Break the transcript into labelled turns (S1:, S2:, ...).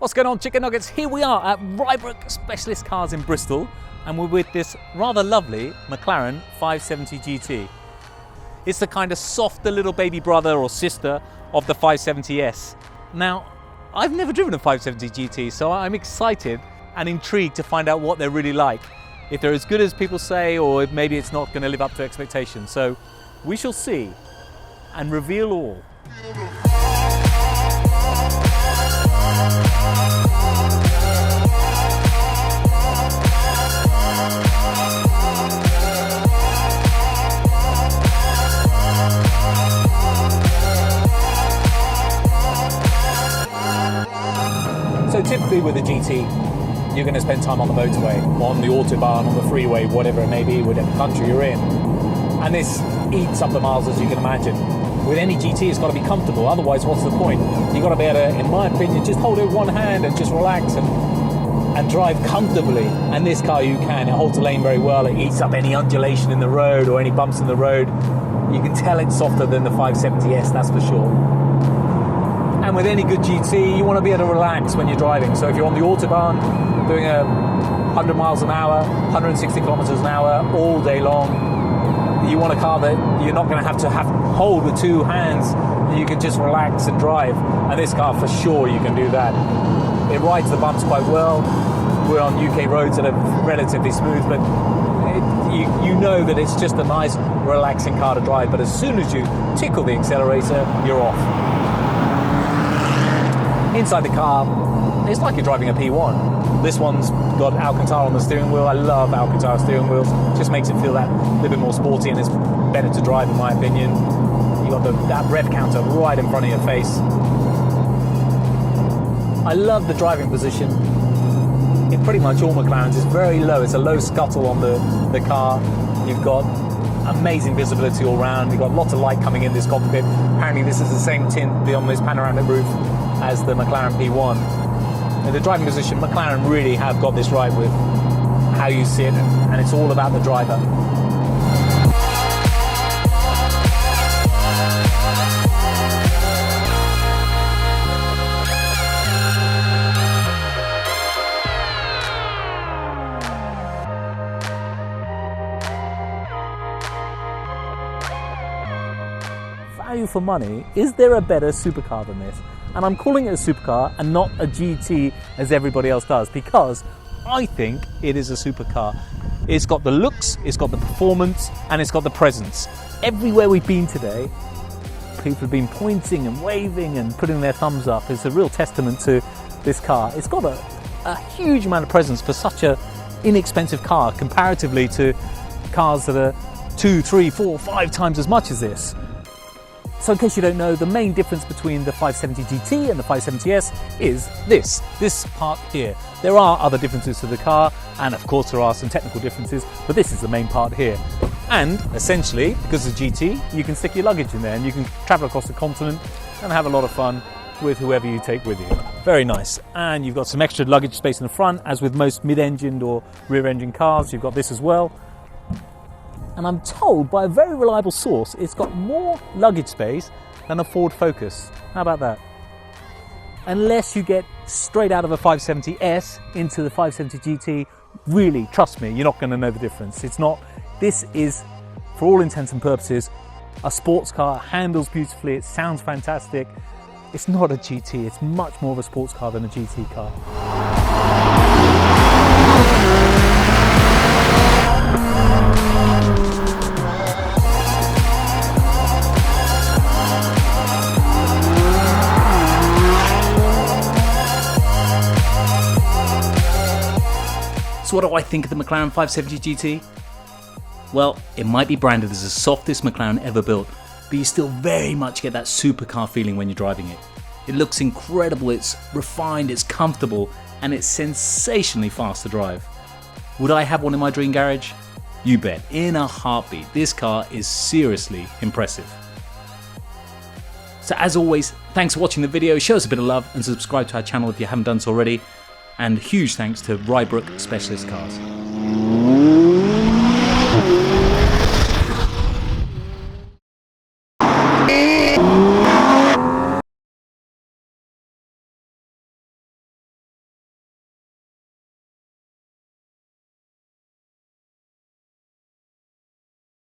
S1: What's going on, chicken nuggets? Here we are at Rybrook Specialist Cars in Bristol, and we're with this rather lovely McLaren 570 GT. It's the kind of softer little baby brother or sister of the 570S. Now, I've never driven a 570 GT, so I'm excited and intrigued to find out what they're really like. If they're as good as people say, or if maybe it's not going to live up to expectations. So we shall see and reveal all. So typically with a GT, you're going to spend time on the motorway, on the autobahn, on the freeway, whatever it may be, whatever country you're in. And this eats up the miles, as you can imagine. With any GT, it's got to be comfortable. Otherwise, what's the point? You've got to be able to, in my opinion, just hold it with one hand and just relax and drive comfortably. And this car, you can. It holds the lane very well. It eats up any undulation in the road or any bumps in the road. You can tell it's softer than the 570S, that's for sure. And with any good GT, you want to be able to relax when you're driving. So if you're on the autobahn, doing 100 miles an hour, 160 kilometers an hour, all day long, you want a car that you're not going to have hold with two hands. You can just relax and drive. And this car, for sure, you can do that. It rides the bumps quite well. We're on UK roads that are relatively smooth, but you know that it's just a nice, relaxing car to drive. But as soon as you tickle the accelerator, you're off. Inside the car, it's like you're driving a P1. This one's got Alcantara on the steering wheel. I love Alcantara steering wheels. Just makes it feel that little bit more sporty, and it's better to drive in my opinion. You got that rev counter right in front of your face. I love the driving position. In pretty much all McLarens, it's very low. It's a low scuttle on the car. You've got amazing visibility all round. You've got lots of light coming in this cockpit. Apparently this is the same tint on this panoramic roof as the McLaren P1. In the driving position, McLaren really have got this right with how you sit, and it's all about the driver. Value for money, is there a better supercar than this? And I'm calling it a supercar and not a GT as everybody else does, because I think it is a supercar. It's got the looks, it's got the performance, and it's got the presence. Everywhere we've been today, people have been pointing and waving and putting their thumbs up. It's a real testament to this car. It's got a huge amount of presence for such an inexpensive car comparatively to cars that are 2, 3, 4, 5 times as much as this. So in case you don't know, the main difference between the 570 GT and the 570S is this part here. There are other differences to the car, and of course there are some technical differences, but this is the main part here. And essentially, because of GT, you can stick your luggage in there and you can travel across the continent and have a lot of fun with whoever you take with you. Very nice. And you've got some extra luggage space in the front, as with most mid-engined or rear-engine cars. You've got this as well. And I'm told by a very reliable source it's got more luggage space than a Ford Focus. How about that? Unless you get straight out of a 570S into the 570 GT, really, trust me, you're not going to know the difference. This is, for all intents and purposes, a sports car. It handles beautifully, it sounds fantastic. It's not a GT, it's much more of a sports car than a GT car. So what do I think of the McLaren 570 GT? Well, it might be branded as the softest McLaren ever built, but you still very much get that supercar feeling when you're driving it. It looks incredible, it's refined, it's comfortable, and it's sensationally fast to drive. Would I have one in my dream garage? You bet, in a heartbeat. This car is seriously impressive. So as always, thanks for watching the video, show us a bit of love and subscribe to our channel if you haven't done so already. And huge thanks to Rybrook Specialist Cars.